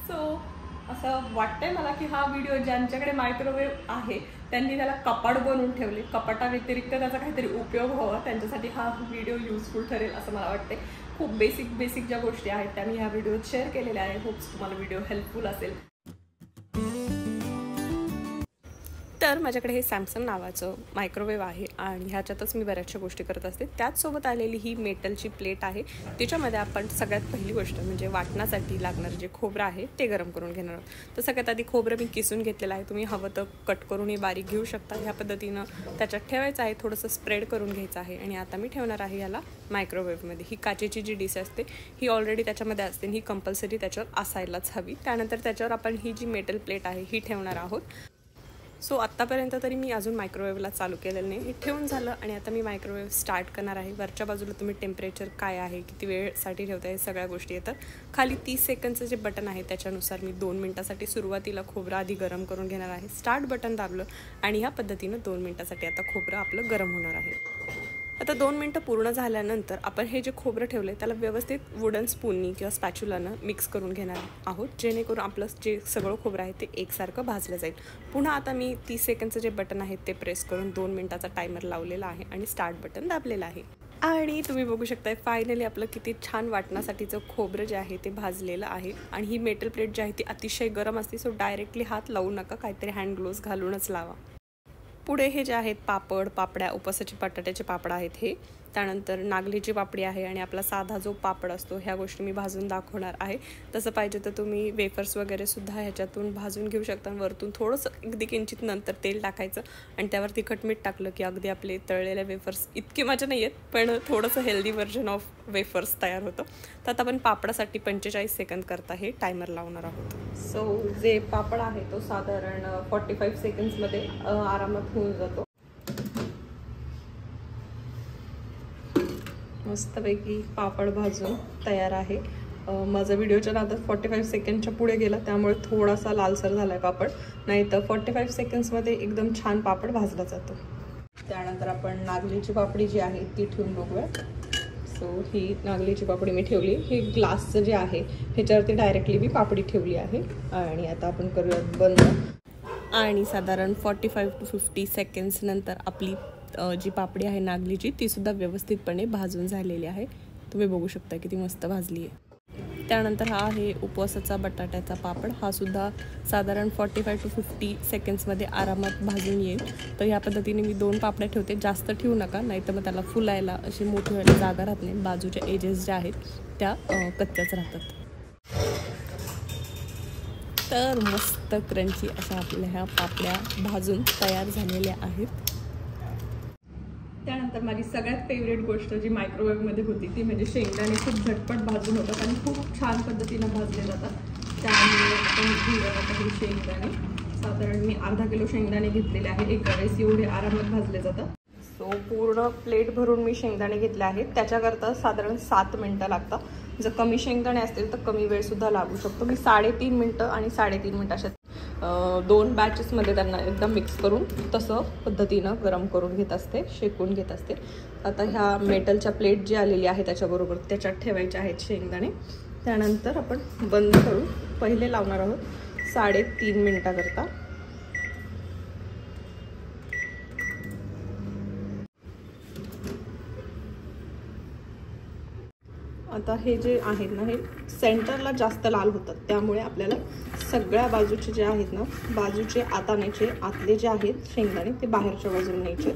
So असं वाटतंय मला की हा व्हिडिओ ज्यांच्याकडे मायक्रोवेव्ह आहे त्यांनी त्याला कपाट बनवून ठेवले, कपाटाव्यतिरिक्त त्याचा काहीतरी उपयोग व्हावा, त्यांच्यासाठी हा व्हिडिओ युजफुल ठरेल असं मला वाटते. खूप बेसिक ज्या गोष्टी आहेत त्या मी ह्या व्हिडिओत शेअर केलेल्या आहे. होप्स तुम्हाला व्हिडिओ हेल्पफुल असेल. तर माझ्याकडे हे सॅमसंग नावाचं मायक्रोवेव्ह आहे आणि ह्याच्यातच मी बऱ्याचशा गोष्टी करत असते. त्याचसोबत आलेली ही मेटलची प्लेट आहे. त्याच्यामध्ये आपण सगळ्यात पहिली गोष्ट म्हणजे वाटण्यासाठी लागणारं जे खोबरं आहे ते गरम करून घेणार आहोत. तर सगळ्यात आधी खोबरं मी किसून घेतलेलं आहे. तुम्ही हवं तर कट करूनही बारीक घेऊ शकता. ह्या पद्धतीनं त्याच्यात ठेवायचं आहे, थोडंसं स्प्रेड करून घ्यायचं आहे. आणि आता मी ठेवणार आहे याला मायक्रोवेव्हमध्ये. ही काचेची जी डिश असते ही ऑलरेडी त्याच्यामध्ये असते, ही कंपल्सरी त्याच्यावर असायलाच हवी. त्यानंतर त्याच्यावर आपण ही जी मेटल प्लेट आहे ही ठेवणार आहोत. सो आत्तापर्यंत तरी मी अजून मायक्रोवेव्हला चालू केलेलं नाही. हे ठेवून झालं आणि आता मी मायक्रोवेव्ह स्टार्ट करणार आहे. वरच्या बाजूला तुम्ही टेम्परेचर काय आहे, किती वेळसाठी ठेवता, हे सगळ्या गोष्टी येतात. खाली 30 सेकंडचं जे बटन आहे त्याच्यानुसार मी 2 मिनटासाठी सुरुवातीला खोबरं आधी गरम करून घेणार आहे. स्टार्ट बटन दाबलं आणि ह्या पद्धतीनं 2 मिनटासाठी आता खोबरं आपलं गरम होणार आहे. आता 2 मिनटं पूर्ण झाल्यानंतर आपण हे जे खोबरं ठेवलं आहे त्याला व्यवस्थित वुडन स्पूननी किंवा स्पॅच्युलानं मिक्स करून घेणार आहोत, जेणेकरून आपलं जे सगळं खोबरं आहे ते एकसारखं भाजलं जाईल. पुन्हा आता मी 30 सेकंडचं जे बटन आहे ते प्रेस करून 2 मिनटाचा टायमर लावलेला आहे आणि स्टार्ट बटन दाबलेलं आहे. आणि तुम्ही बघू शकताय फायनली आपलं किती छान वाटण्यासाठीचं खोबरं जे आहे ते भाजलेलं आहे. आणि ही मेटल प्लेट जी आहे ती अतिशय गरम असते, सो डायरेक्टली हात लावू नका, काहीतरी हँड ग्लोव्ज घालूनच लावा. पुढे हे जे आहेत पापड्या, उपवासाचे बटाट्याचे पापड आहेत हे, त्यानंतर नागलीची पापडी आहे आणि आपला साधा जो पापड असतो, ह्या गोष्टी मी भाजून दाखवणार आहे. तसं पाहिजे तर तुम्ही वेफर्स वगैरे सुद्धा ह्याच्यातून भाजून घेऊ शकता. वरतून थोडंसं अगदी किंचित नंतर तेल टाकायचं आणि त्यावर तिखट मीठ टाकलं की अगदी आपले तळलेले वेफर्स इतके मजा नाही आहेत, पण थोडंसं हेल्दी व्हर्जन ऑफ वेफर्स तयार होतं. तर आता आपण पापडासाठी 45 सेकंद करता हे टायमर लावणार आहोत. सो जे पापड आहे तो साधारण 45 सेकंड्समध्ये आरामात होऊन जातो. मस्तपैकी पापड भाजून तयार आहे. माझा व्हिडिओच्या नादात 45 सेकंडच्या पुढे गेला, त्यामुळे थोडासा लालसर झाला आहे पापड, नाही तर 45 सेकंड्समध्ये एकदम छान पापड भाजला जातो. त्यानंतर आपण नागलीची पापडी जी आहे ती ठेवून बघूया. सो ही नागलीची पापडी मी ठेवली. हे ग्लासचं जे आहे ह्याच्यावरती डायरेक्टली मी पापडी ठेवली आहे. आणि आता आपण करूयात बंद. आणि साधारण 45 to 50 सेकंड्स नंतर आपली जी पापडी आहे नागलीची ती सुद्धा व्यवस्थितपणे भाजून झालेली आहे. तुम्ही बघू शकता किती मस्त भाजली आहे. त्यानंतर हा आहे उपवासाचा बटाट्याचा पापड. हा सुद्धा साधारण 45 to 50 सेकंड्समध्ये आरामात भाजून येईल. तर ह्या पद्धतीने मी 2 पापड्या ठेवते, जास्त ठेवू नका, नाही तर मग त्याला फुलायला अशी मोठी व्हायला जागा राहत नाही. बाजूच्या एजेस ज्या आहेत त्या कच्च्याच राहतात. तर मस्त क्रंची अशा आपल्या ह्या पापड्या भाजून तयार झालेल्या आहेत. त्यानंतर माझी सगळ्यात फेवरेट गोष्ट जी मायक्रोवेव्हमध्ये होती ती म्हणजे शेंगदाणे. खूप झटपट भाजून होतात आणि खूप छान पद्धतीनं भाजले जातात. त्यामुळे आपण घेऊयात आता हे शेंगदाणे. साधारण मी अर्धा किलो शेंगदाणे घेतलेले आहे. एका वेळेस एवढे आरामात भाजले जातात. सो पूर्ण प्लेट भरून मी शेंगदाणे घेतले आहेत. त्याच्याकरता साधारण 7 मिनटं लागतात. जर कमी शेंगदाणे असतील तर कमी वेळसुद्धा लागू शकतो. मी 3.5 मिनटं आणि 3.5 मिनटं अशा 2 बॅचेसमध्ये त्यांना एकदम मिक्स करून तसं पद्धतीनं गरम करून घेत असते, शेकून घेत असते. आता ह्या मेटलच्या प्लेट जी आलेली आहे त्याच्याबरोबर त्याच्यात ठेवायचे आहेत शेंगदाणे. त्यानंतर आपण बंद करून पहिले लावणार आहोत 3.5 मिनटाकरता. आता हे जे आहेत ना हे सेंटरला जास्त लाल होतात, त्यामुळे आपल्याला सगळ्या बाजूचे जे आहेत ना बाजूचे आतानाचे आतले जे आहेत शेंगदाणे ते बाहेरच्या बाजूला न्यायचे,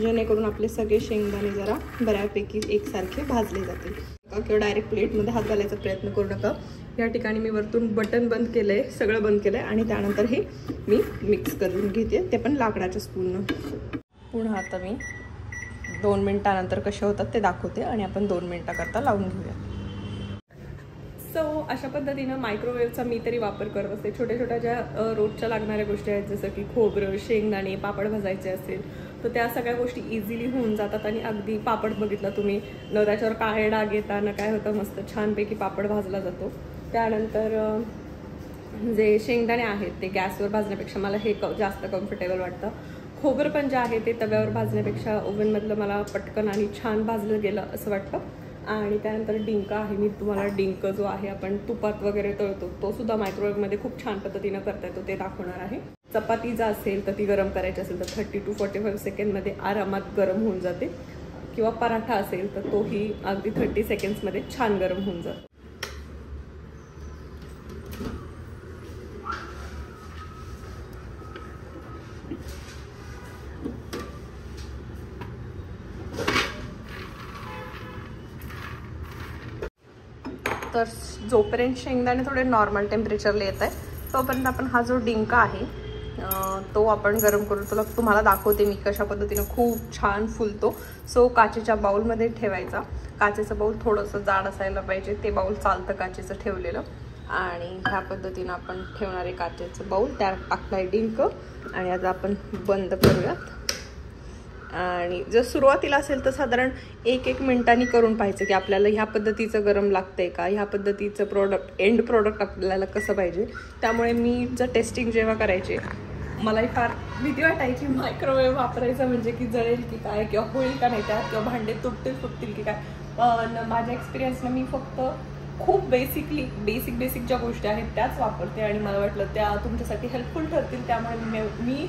जेणेकरून आपले सगळे शेंगदाणे जरा बऱ्यापैकी एकसारखे भाजले जातील. किंवा डायरेक्ट प्लेटमध्ये हात घालायचा प्रयत्न करू नका. या ठिकाणी मी वरतून बटन बंद केलं आहे, सगळं बंद केलं आहे आणि त्यानंतर हे मी मिक्स करून घेते, ते पण लाकडाच्या स्पूननं. पुन्हा आता मी 2 मिनटानंतर कसे होतात ते दाखवते आणि आपण 2 मिनटाकरता लावून घेऊया. सो अशा पद्धतीनं मायक्रोवेव्हचा मी तरी वापर करत असते. छोट्या छोट्या ज्या रोजच्या लागणाऱ्या गोष्टी आहेत जसं की खोबरं, शेंगदाणे, पापड भाजायचे असेल तर त्या सगळ्या गोष्टी इझिली होऊन जातात. आणि अगदी पापड बघितला तुम्ही न त्याच्यावर काळे डाग येताना काय होतं, मस्त छानपैकी पापड भाजला जातो. त्यानंतर जे शेंगदाणे आहेत ते गॅसवर भाजण्यापेक्षा मला हे जास्त कम्फर्टेबल वाटतं. खोबरं पण जे आहे ते तव्यावर भाजण्यापेक्षा ओव्हनमधलं मला पटकन आणि छान भाजलं गेलं असं वाटतं. आणि त्यानंतर डिंक आहे. मी तुम्हाला डिंक जो आहे आपण तुपात वगैरे तळतो तो सुद्धा मायक्रोवेव्हमध्ये खूप छान पद्धतीनं करता येतो ते दाखवणार आहे. चपाती जर असेल तर ती गरम करायची असेल तर 30 to 45 सेकंडमध्ये आरामात गरम होऊन जाते, किंवा पराठा असेल तर तोही अगदी 30 सेकंड्समध्ये छान गरम होऊन जातो. तर जोपर्यंत शेंगदाणे थोडे नॉर्मल टेम्परेचरला येत आहे तोपर्यंत आपण हा जो डिंक आहे तो आपण गरम करून तुम्हाला दाखवते मी कशा पद्धतीने खूप छान फुलतो. सो काचेच्या बाउलमध्ये ठेवायचा. काचेचं बाउल थोडंसं जाड असायला पाहिजे, ते बाउल चालतं काचेचं ठेवलेलं. आणि ह्या पद्धतीनं आपण ठेवणार आहे काचेचं बाउल. त्यात टाकलाय डिंक आणि आता आपण बंद करूयात. आणि जर सुरुवातीला असेल तर साधारण 1-1 मिनिटांनी करून पाहायचं की आपल्याला ह्या पद्धतीचं गरम लागतंय का, ह्या पद्धतीचं एंड प्रोडक्ट आपल्याला कसं पाहिजे. त्यामुळे मी जर टेस्टिंग जेव्हा करायचे मलाही फार भीती वाटायची मायक्रोवेव्ह वापरायचं म्हणजे की जळेल की काय, किंवा होईल का नाही त्यात, किंवा भांडे तुटतील फुटतील की काय. पण माझ्या एक्सपिरियन्सनं मी फक्त खूप बेसिक ज्या गोष्टी आहेत त्याच वापरते आणि मला वाटलं त्या तुमच्यासाठी हेल्पफुल ठरतील. त्यामुळे मी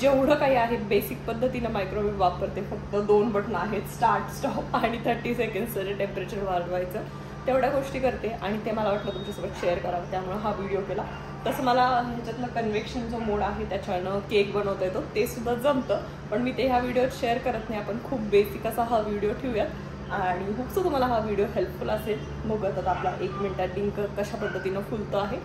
जेवढं काही आहे बेसिक पद्धतीनं मायक्रोवेव्ह वापरते. फक्त 2 बटन आहेत, स्टार्ट स्टॉप आणि 30 सेकंड्सचं टेम्परेचर वाढवायचं, तेवढ्या गोष्टी करते आणि ते मला वाटलं तुमच्यासोबत शेअर करावं, त्यामुळे हा व्हिडिओ केला. तसं मला ह्याच्यातलं कन्व्हेक्शन जो मोड आहे त्याच्यानं केक बनवता येतो ते सुद्धा जमतं, पण मी ते ह्या व्हिडिओत शेअर करत नाही. आपण खूप बेसिक असा हा व्हिडिओ ठेवूयात आणि होपसो तुम्हाला हा व्हिडिओ हेल्पफुल असेल. बघत आता आपला 1 मिनिटात डिंक कशा पद्धतीनं फुलतो आहे.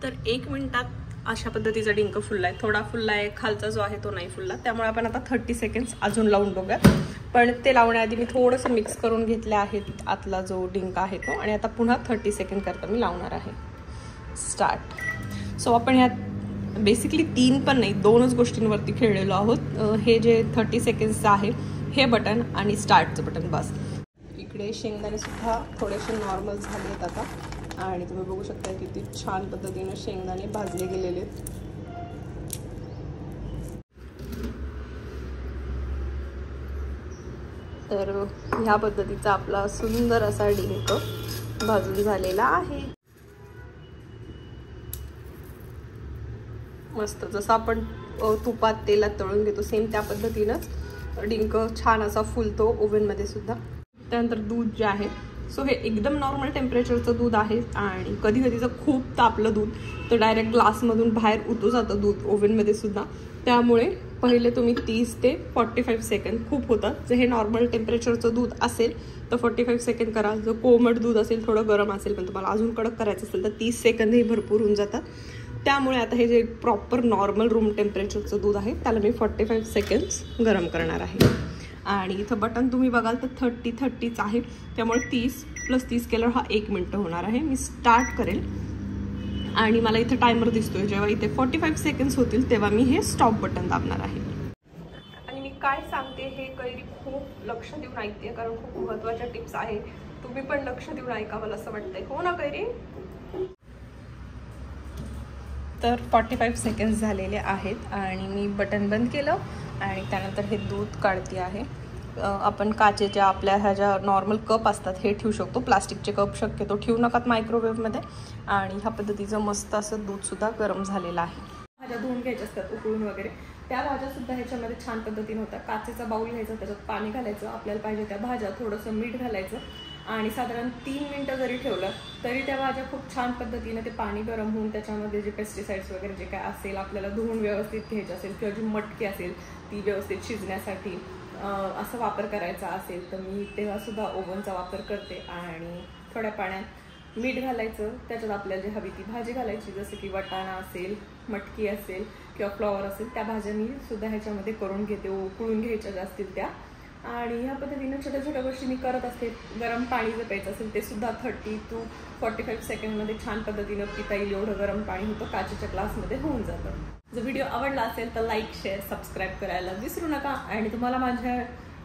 तर 1 मिनिटात अशा पद्धतीचा डिंक फुलला आहे. थोडा फुलला आहे, खालचा जो आहे तो नाही फुलला. त्यामुळे आपण आता 30 सेकंड्स अजून लावून बघूयात. पण ते लावण्याआधी मी थोडंसं मिक्स करून घेतले आहेत आतला जो डिंक आहे तो. आणि आता पुन्हा 30 सेकंड करता मी लावणार आहे. स्टार्ट. सो आपण ह्यात बेसिकली 3 पण नाही 2च गोष्टींवरती खेळलेलो आहोत. हे जे 30 सेकंड्सचं आहे हे बटन आणि स्टार्टचं बटन बस. इकडे शेंगदाणे सुद्धा थोडेसे नॉर्मल झाले आहेत आता आणि तुम्ही बघू शकता किती छान पद्धतीनं शेंगदाणे भाजले गेलेले आहेत. तर ह्या पद्धतीचा आपला सुंदर असा डिंक भाजून झालेला आहे. मस्त जसं आपण तुपात तेलात तळून घेतो सेम त्या पद्धतीनंच डिंक छान असा फुलतो ओव्हनमध्ये सुद्धा. त्यानंतर दूध जे आहे सो हे एकदम नॉर्मल टेम्परेचरचं दूध आहे आणि कधी कधीचं खूप तापलं दूध तर डायरेक्ट ग्लासमधून बाहेर उतरू जातं दूध ओव्हनमध्ये सुद्धा. त्यामुळे पहिले तुम्ही 30 ते 45 सेकंड खूप होतं. जर हे नॉर्मल टेम्परेचरचं दूध असेल तर 45 सेकंड करा. जर कोमट दूध असेल थोडं गरम असेल पण तुम्हाला अजून कडक करायचं असेल तर 30 सेकंदही भरपूर होऊन जातात. त्यामुळे आता हे जे प्रॉपर नॉर्मल रूम टेम्परेचरचं दूध आहे त्याला मी 45 सेकंड्स गरम करणार आहे. आणि इथं बटन तुम्ही बघाल तर 30-30च आहे. त्यामुळे 30 + 30 केल्यावर हा 1 मिनिट होणार आहे. मी स्टार्ट करेल आणि मला इथं टायमर दिसतोय. जेव्हा इथे 45 सेकंड्स होतील तेव्हा मी हे स्टॉप बटन दाबणार आहे. आणि मी काय सांगते हे कैरी खूप लक्ष देऊन ऐकते कारण खूप महत्त्वाच्या टिप्स आहे. तुम्ही पण लक्ष देऊन ऐका मला असं वाटतंय, हो ना कैरी. तर 45 सेकंड्स झालेले आहेत आणि मी बटन बंद केलं आणि त्यानंतर हे दूध काढते आहे. आपण काचेच्या आपल्या ह्या ज्या नॉर्मल कप असतात हे ठेवू शकतो. प्लास्टिकचे कप शक्यतो ठेवू नकात मायक्रोवेव्हमध्ये. आणि ह्या पद्धतीचं मस्त असं दूधसुद्धा गरम झालेलं आहे. भाज्या धुवून घ्यायच्या असतात उकळून वगैरे, त्या भाज्यासुद्धा ह्याच्यामध्ये छान पद्धतीने होतात. काचेचा बाऊल घ्यायचा, त्याच्यात पाणी घालायचं, आपल्याला पाहिजे त्या भाज्या, थोडंसं मीठ घालायचं आणि साधारण 3 मिनिटं जरी ठेवलं तरी त्या भाज्या खूप छान पद्धतीने ते पाणी गरम होऊन त्याच्यामध्ये जे पेस्टिसाइड्स वगैरे जे काय असेल आपल्याला धुवून व्यवस्थित घ्यायचे असेल किंवा जी मटकी असेल ती व्यवस्थित शिजण्यासाठी असं वापर करायचा असेल तर मी तेव्हासुद्धा ओव्हनचा वापर करते. आणि थोड्या पाण्यात मीठ घालायचं, त्याच्यात आपल्याला जी हवी ती भाजी घालायची, जसं की वाटाणा असेल, मटकी असेल किंवा फ्लॉवर असेल, त्या भाज्या मी सुद्धा ह्याच्यामध्ये करून घेते, उकळून घ्यायच्या असतील त्या. आणि ह्या पद्धतीने छोट्या छोट्या गोष्टी मी करत असते. गरम पाणी जर प्यायचं असेल ते सुद्धा 30 to 45 सेकंडमध्ये छान पद्धतीनं पिता येईल एवढं गरम पाणी होतं, काचेच्या ग्लासमध्ये होऊन जातं. जर व्हिडिओ आवडला असेल तर लाईक, शेअर, सबस्क्राईब करायला विसरू नका. आणि तुम्हाला माझ्या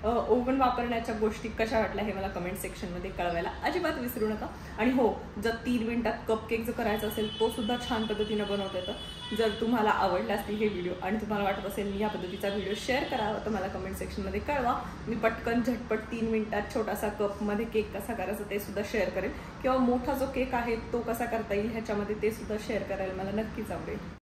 ओव्हन वापरण्याच्या गोष्टी कशा वाटल्या हे मला कमेंट सेक्शनमध्ये कळवायला अजिबात विसरू नका. आणि हो, जर 3 मिनिटात कपकेक जर करायचा असेल तो सुद्धा छान पद्धतीनं बनवता येतं. जर तुम्हाला आवडला असतील हे व्हिडिओ आणि तुम्हाला वाटत असेल मी या पद्धतीचा व्हिडिओ शेअर करावा तर मला कमेंट सेक्शनमध्ये कळवा. मी पटकन झटपट 3 मिनिटात छोटासा कपमध्ये केक कसा करायचा ते सुद्धा शेअर करेल, किंवा मोठा जो केक आहे तो कसा करता येईल ह्याच्यामध्ये ते सुद्धा शेअर करायला मला नक्कीच आवडेल.